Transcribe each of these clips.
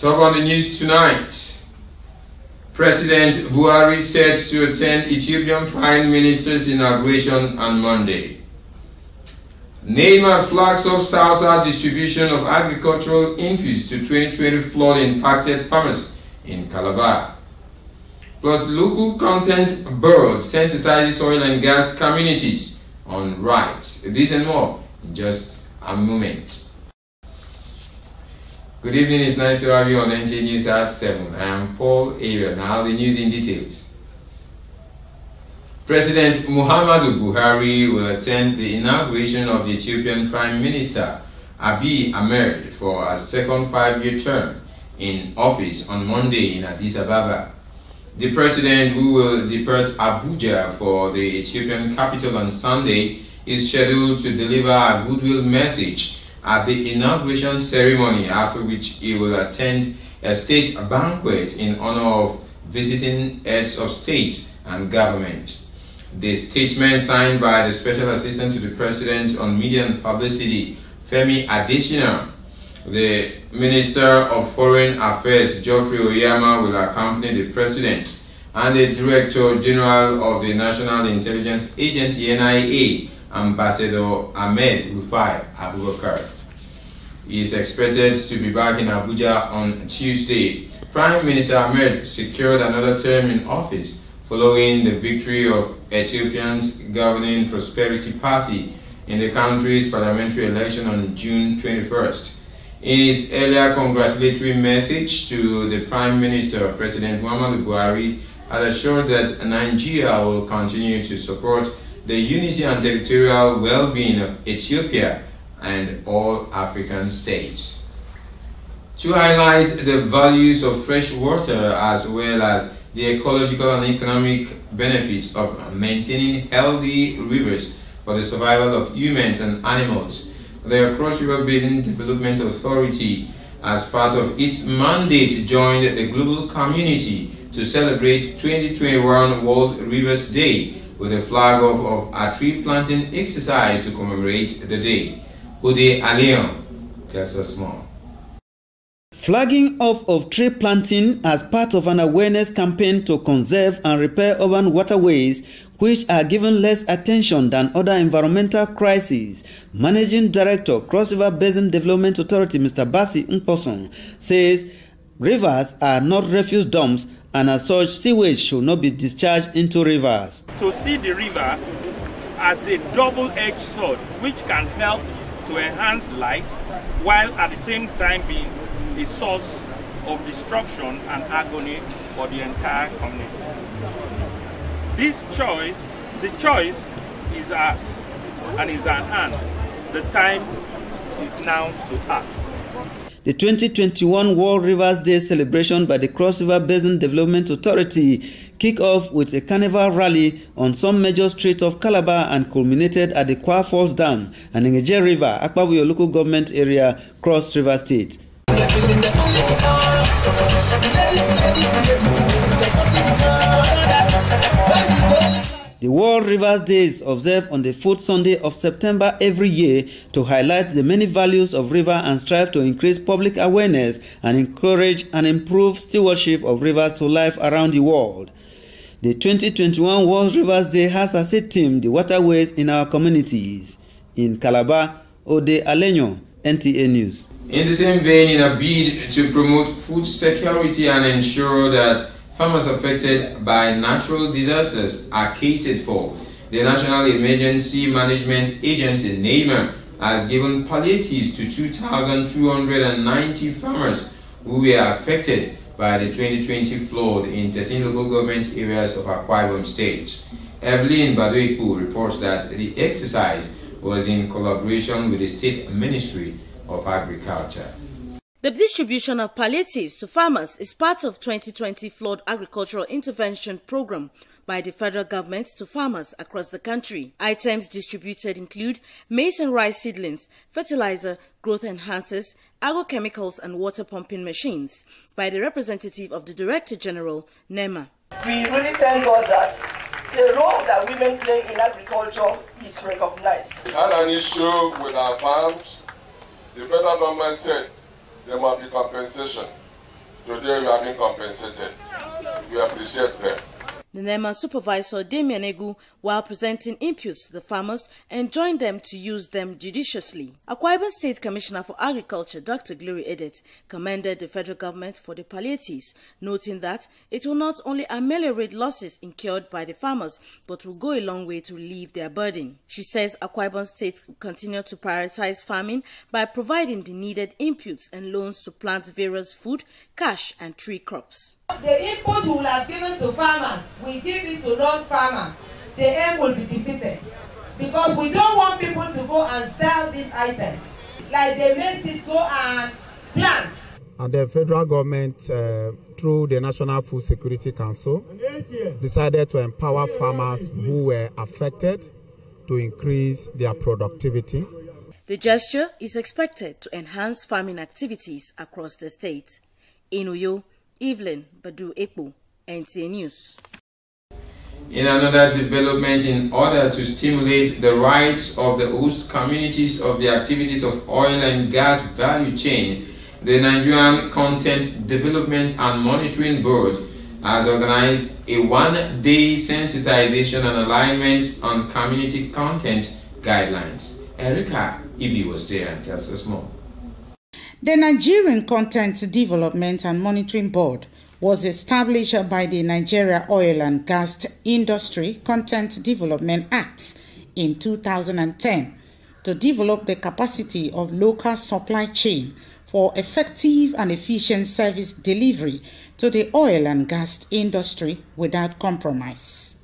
Top on the news tonight. President Buhari set to attend Ethiopian Prime Minister's inauguration on Monday. Neymar flags off South-South distribution of agricultural inputs to 2020 flood-impacted farmers in Calabar. Plus, local content board sensitizes oil and gas communities on rights. This and more in just a moment. Good evening, it's nice to have you on Nta News at 7. I am Paul Ariel. Now the news in details. President Muhammadu Buhari will attend the inauguration of the Ethiopian Prime Minister Abiy Ahmed for a second 5-year term in office on Monday in Addis Ababa. The president, who will depart Abuja for the Ethiopian capital on Sunday, is scheduled to deliver a goodwill message at the inauguration ceremony, after which he will attend a state banquet in honor of visiting heads of state and government. The statement, signed by the Special Assistant to the President on Media and Publicity, Femi Adesina, the Minister of Foreign Affairs, Geoffrey Oyama, will accompany the President, and the Director General of the National Intelligence Agency, NIA, Ambassador Ahmed Rufai Abubakar. He is expected to be back in Abuja on Tuesday. Prime Minister Ahmed secured another term in office following the victory of Ethiopia's governing Prosperity Party in the country's parliamentary election on June 21st. In his earlier congratulatory message to the Prime Minister, President Muhammadu Buhari had assured that Nigeria will continue to support the unity and territorial well-being of Ethiopia and all African states. To highlight the values of fresh water as well as the ecological and economic benefits of maintaining healthy rivers for the survival of humans and animals, the Cross River Basin Development Authority, as part of its mandate, joined the global community to celebrate 2021 World Rivers Day with a flag off of a tree planting exercise to commemorate the day. Ode Aleon tells us more. Flagging off of tree planting as part of an awareness campaign to conserve and repair urban waterways, which are given less attention than other environmental crises. Managing Director, Cross River Basin Development Authority, Mr. Basi Nkposon, says rivers are not refuse dumps, and as such, sewage should not be discharged into rivers. To see the river as a double-edged sword, which can help to enhance lives, while at the same time being a source of destruction and agony for the entire community. The choice is ours and is at hand. The time is now to act. The 2021 World Rivers Day celebration by the Cross River Basin Development Authority kicked off with a carnival rally on some major streets of Calabar and culminated at the Kwa Falls Dam and Ngeje River, Akpabuyo local government area, Cross River State. The World Rivers Day is observed on the 4th Sunday of September every year to highlight the many values of river and strive to increase public awareness and encourage and improve stewardship of rivers to life around the world. The 2021 World Rivers Day has as a theme the waterways in our communities. In Calabar, Ode Aleño, NTA News. In the same vein, in a bid to promote food security and ensure that farmers affected by natural disasters are catered for, the National Emergency Management Agency, NEMA, has given palliatives to 2,290 farmers who were affected by the 2020 flood in 13 local government areas of Akwa Ibom State. Evelyn Badoipu reports that the exercise was in collaboration with the State Ministry of Agriculture. The distribution of palliatives to farmers is part of 2020 Flood Agricultural Intervention Program by the federal government to farmers across the country. Items distributed include maize and rice seedlings, fertilizer, growth enhancers, agrochemicals and water pumping machines by the representative of the Director General, NEMA. We really thank God that the role that women play in agriculture is recognized. We had an issue with our farms. The federal government said there must be compensation. Today we are being compensated. We appreciate them. The NEMA supervisor, Damian Egu, while presenting inputs to the farmers, enjoined them to use them judiciously. Akwa Ibom State Commissioner for Agriculture, Dr. Glory Edet, commended the federal government for the palliatives, noting that it will not only ameliorate losses incurred by the farmers, but will go a long way to relieve their burden. She says Akwa Ibom State will continue to prioritize farming by providing the needed inputs and loans to plant various food, cash and tree crops. The input we will have given to farmers, we give it to non-farmers. The aim will be defeated because we don't want people to go and sell these items like they make it go and plant. And the federal government, through the National Food Security Council, decided to empower farmers who were affected to increase their productivity. The gesture is expected to enhance farming activities across the state. In Uyo, Evelyn Badoipu, Nta News. In another development, in order to stimulate the rights of the host communities of the activities of oil and gas value chain, the Nigerian Content Development and Monitoring Board has organized a one-day sensitization and alignment on community content guidelines. Erica Ibi was there and tells us more. The Nigerian Content Development and Monitoring Board was established by the Nigeria Oil and Gas Industry Content Development Act in 2010 to develop the capacity of local supply chain for effective and efficient service delivery to the oil and gas industry without compromise.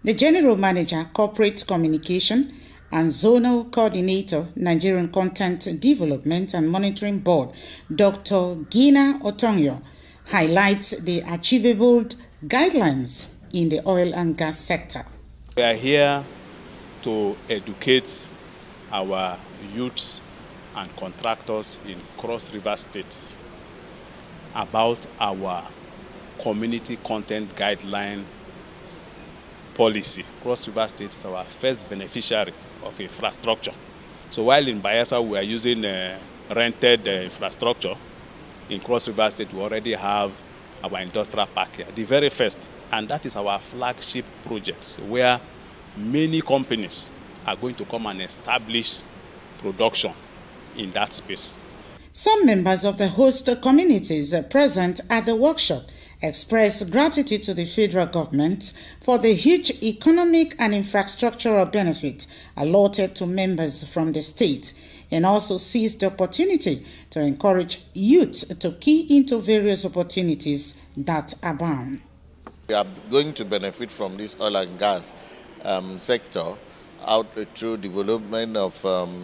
The General Manager, Corporate Communication and Zonal Coordinator, Nigerian Content Development and Monitoring Board, Dr. Gina Otonyo, highlights the achievable guidelines in the oil and gas sector. We are here to educate our youths and contractors in Cross River states about our community content guideline policy. Cross River State is our first beneficiary of infrastructure. So while in Bayelsa we are using rented infrastructure, in Cross River State we already have our industrial park here, the very first, and that is our flagship project where many companies are going to come and establish production in that space. Some members of the host communities present at the workshop expressed gratitude to the federal government for the huge economic and infrastructural benefit allotted to members from the state, and also seized the opportunity to encourage youth to key into various opportunities that abound. We are going to benefit from this oil and gas sector out through development of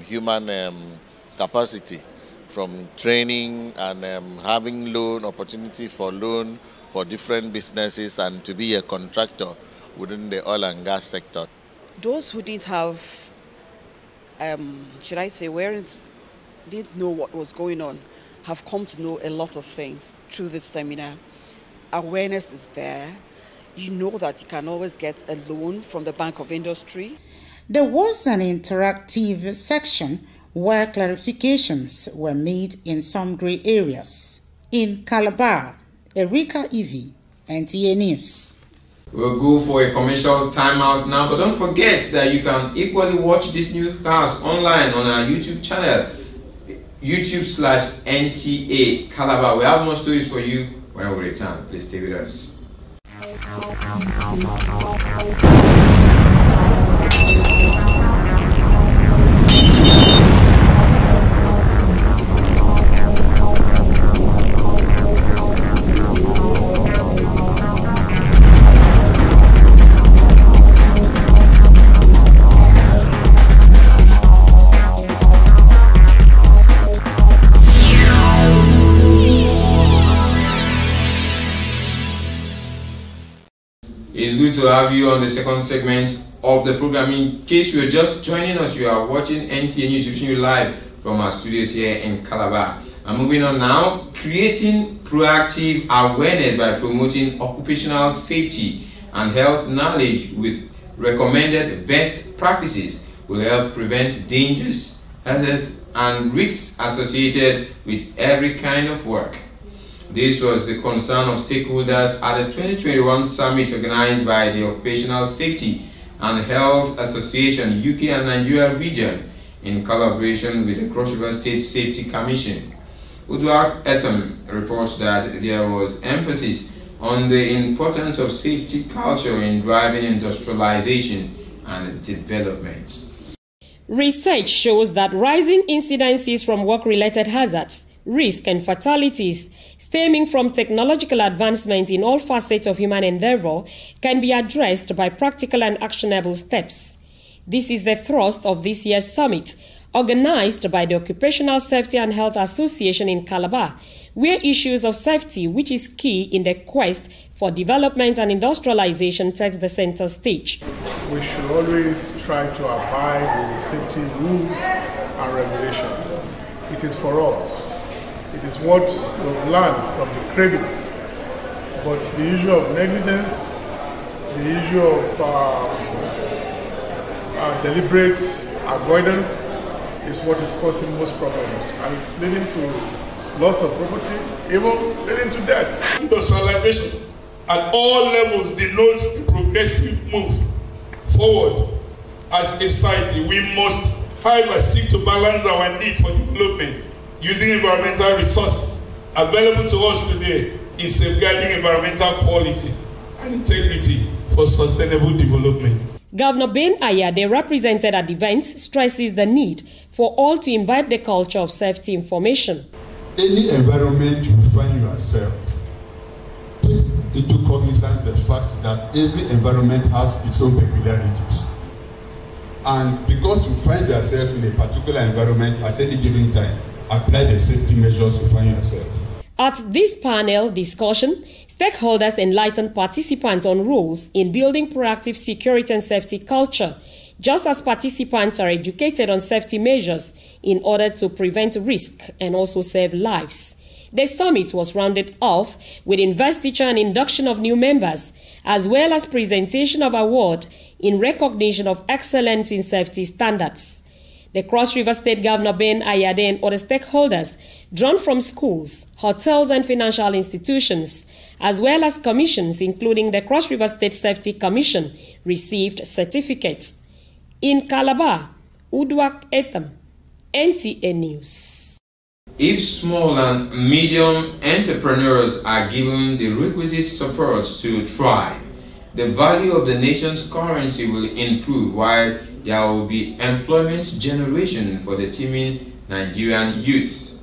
human capacity, from training and having loan opportunity for loan for different businesses and to be a contractor within the oil and gas sector. Those who didn't have, should I say, didn't know what was going on, have come to know a lot of things through this seminar. Awareness is there. You know that you can always get a loan from the Bank of Industry. There was an interactive section where clarifications were made in some gray areas. In Calabar, Erica Ivy, Nta News. We'll go for a commercial timeout now, but don't forget that you can equally watch this newscast online on our YouTube channel, YouTube/NTA Calabar. We have more stories for you when we return. Please stay with us. good to have you on the second segment of the program. In case you are just joining us, you are watching NTA News, reaching you live from our studios here in Calabar. And moving on now, creating proactive awareness by promoting occupational safety and health knowledge with recommended best practices will help prevent dangers, hazards, and risks associated with every kind of work. This was the concern of stakeholders at the 2021 summit organized by the Occupational Safety and Health Association UK and Nigeria region in collaboration with the Cross River State Safety Commission. Udwak Etam reports that there was emphasis on the importance of safety culture in driving industrialization and development. Research shows that rising incidences from work-related hazards, risk and fatalities stemming from technological advancement in all facets of human endeavor can be addressed by practical and actionable steps. This is the thrust of this year's summit, organized by the Occupational Safety and Health Association in Calabar, where issues of safety, which is key in the quest for development and industrialization, takes the center stage. We should always try to abide with the safety rules and regulations. It is for us. It is what we've learned from the cradle. But the issue of negligence, the issue of deliberate avoidance is what is causing most problems. And it's leading to loss of property, even leading to death. Industrialization at all levels denotes a progressive move forward. As a society, we must, however, seek to balance our need for development using environmental resources available to us today in safeguarding environmental quality and integrity for sustainable development. Governor Ben Ayade, represented at the event, stresses the need for all to imbibe the culture of safety information. Any environment you find yourself, take into cognizance the fact that every environment has its own peculiarities. And because you find yourself in a particular environment at any given time, apply the safety measures you find yourself. At this panel discussion, stakeholders enlightened participants on roles in building proactive security and safety culture, just as participants are educated on safety measures in order to prevent risk and also save lives. The summit was rounded off with investiture and induction of new members, as well as presentation of award in recognition of excellence in safety standards. The Cross River State Governor Ben Ayade and other stakeholders, drawn from schools, hotels and financial institutions, as well as commissions including the Cross River State Safety Commission, received certificates. In Calabar, Udwak Etam, NTA News. If small and medium entrepreneurs are given the requisite support to thrive, the value of the nation's currency will improve, while there will be employment generation for the teeming Nigerian youth.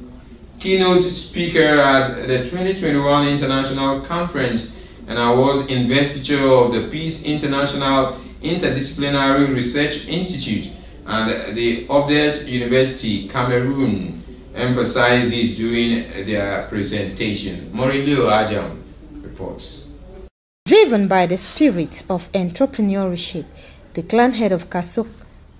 Keynote speaker at the 2021 International Conference and awards investiture of the Peace International Interdisciplinary Research Institute and the Obdet University, Cameroon, emphasized this during their presentation. Morilio Ajam reports. Driven by the spirit of entrepreneurship, the clan head of Kasuk,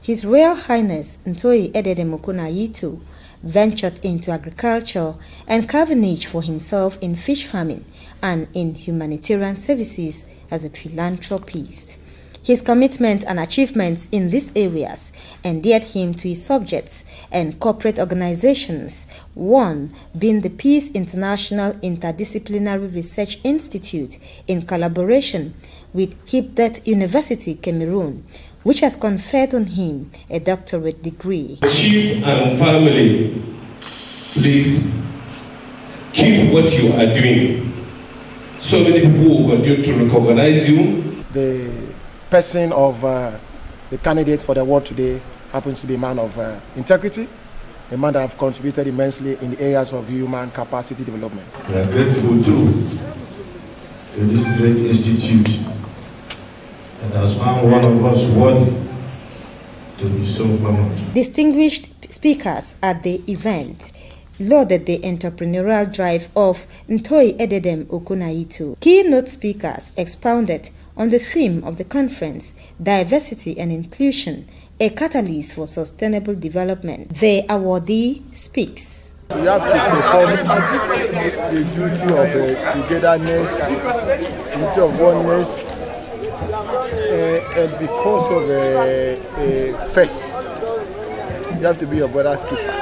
His Royal Highness Ntoi Ededemokuna Yitu, ventured into agriculture and carved a niche for himself in fish farming and in humanitarian services as a philanthropist. His commitment and achievements in these areas endeared him to his subjects and corporate organizations, one being the Peace International Interdisciplinary Research Institute in collaboration with Obdet University, Cameroon, which has conferred on him a doctorate degree. Chief and family, please keep what you are doing. So many people will continue to recognize you. The person of the candidate for the award today happens to be a man of integrity, a man that has contributed immensely in the areas of human capacity development. We are grateful to this great institute that has found one of us worthy to be so honored. Distinguished speakers at the event lauded the entrepreneurial drive of Ntoi Ededem Okunayitu. Keynote speakers expounded on the theme of the conference, Diversity and Inclusion, a catalyst for sustainable development. The awardee speaks. So you have to perform the duty of togetherness, duty of oneness, and because of first, you have to be your brother's keeper.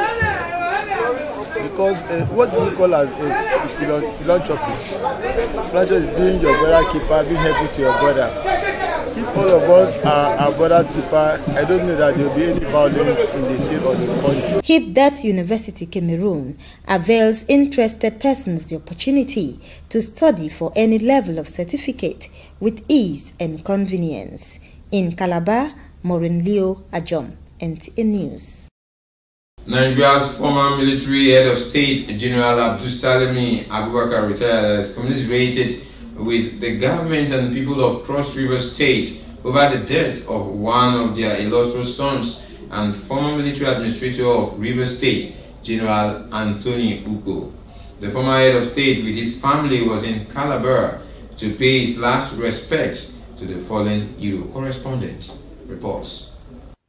Because what we call as philanthropist. Philanthropist is being your brother keeper, being helpful to your brother. If all of us are our brother's keeper, I don't know that there will be any violence in the state or the country. Hipdat University Cameroon avails interested persons the opportunity to study for any level of certificate with ease and convenience. In Calabar, Maureen Leo Ajom, NTA News. Nigeria's former military head of state, General Abdulsalami Abubakar, retired, has commiserated with the government and people of Cross River State over the death of one of their illustrious sons and former military administrator of River State, General Anthony Uko. The former head of state with his family was in Calabar to pay his last respects to the fallen hero. Correspondent reports.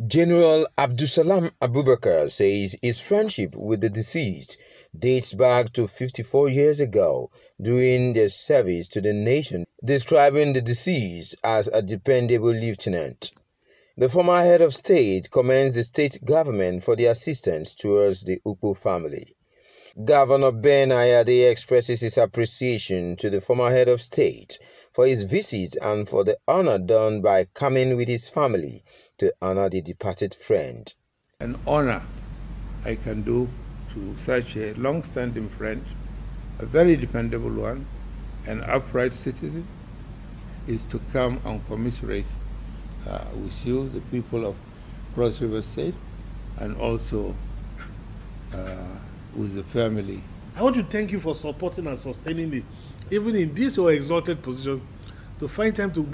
General Abdulsalam Abubakar says his friendship with the deceased dates back to 54 years ago during their service to the nation, describing the deceased as a dependable lieutenant. The former head of state commends the state government for the assistance towards the Ukpo family. Governor Ben Ayade expresses his appreciation to the former head of state for his visit and for the honor done by coming with his family to honor the departed friend. An honor I can do to such a long-standing friend, a very dependable one, an upright citizen, is to come and commiserate with you, the people of Cross River State, and also with the family. I want to thank you for supporting and sustaining me, even in this or exalted position, to find time to.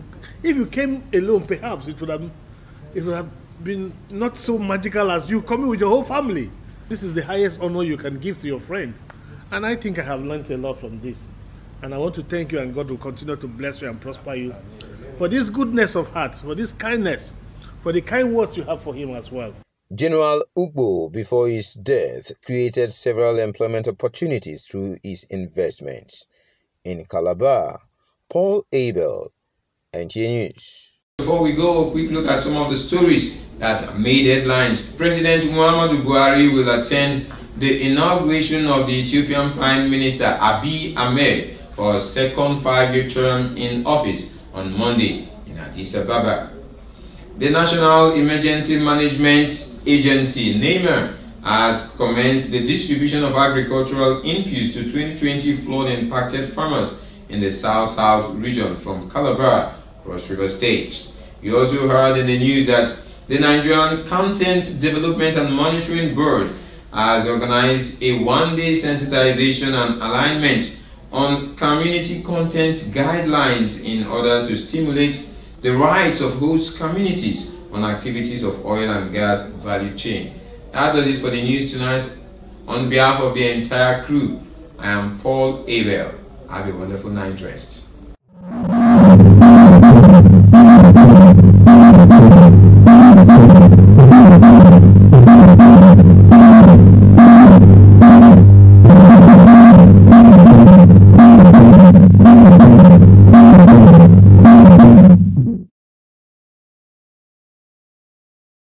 If you came alone, perhaps it would have been not so magical as you coming with your whole family. This is the highest honor you can give to your friend, and I think I have learned a lot from this. And I want to thank you, and God will continue to bless you and prosper you for this goodness of heart, for this kindness, for the kind words you have for him as well. General Ugbo, before his death, created several employment opportunities through his investments. In Calabar, Paul Abel, NTA News. Before we go, a quick look at some of the stories that made headlines. President Muhammadu Buhari will attend the inauguration of the Ethiopian Prime Minister Abiy Ahmed for a second 5-year term in office on Monday in Addis Ababa. The National Emergency Management Agency, NEMA, has commenced the distribution of agricultural inputs to 2020 flood-impacted farmers in the South-South region from Calabar, Cross River State. You also heard in the news that the Nigerian Content Development and Monitoring Board has organized a one-day sensitization and alignment on community content guidelines in order to stimulate the rights of host communities on activities of oil and gas value chain. That does it for the news tonight. On behalf of the entire crew, I am Paul Abel. Have a wonderful night rest.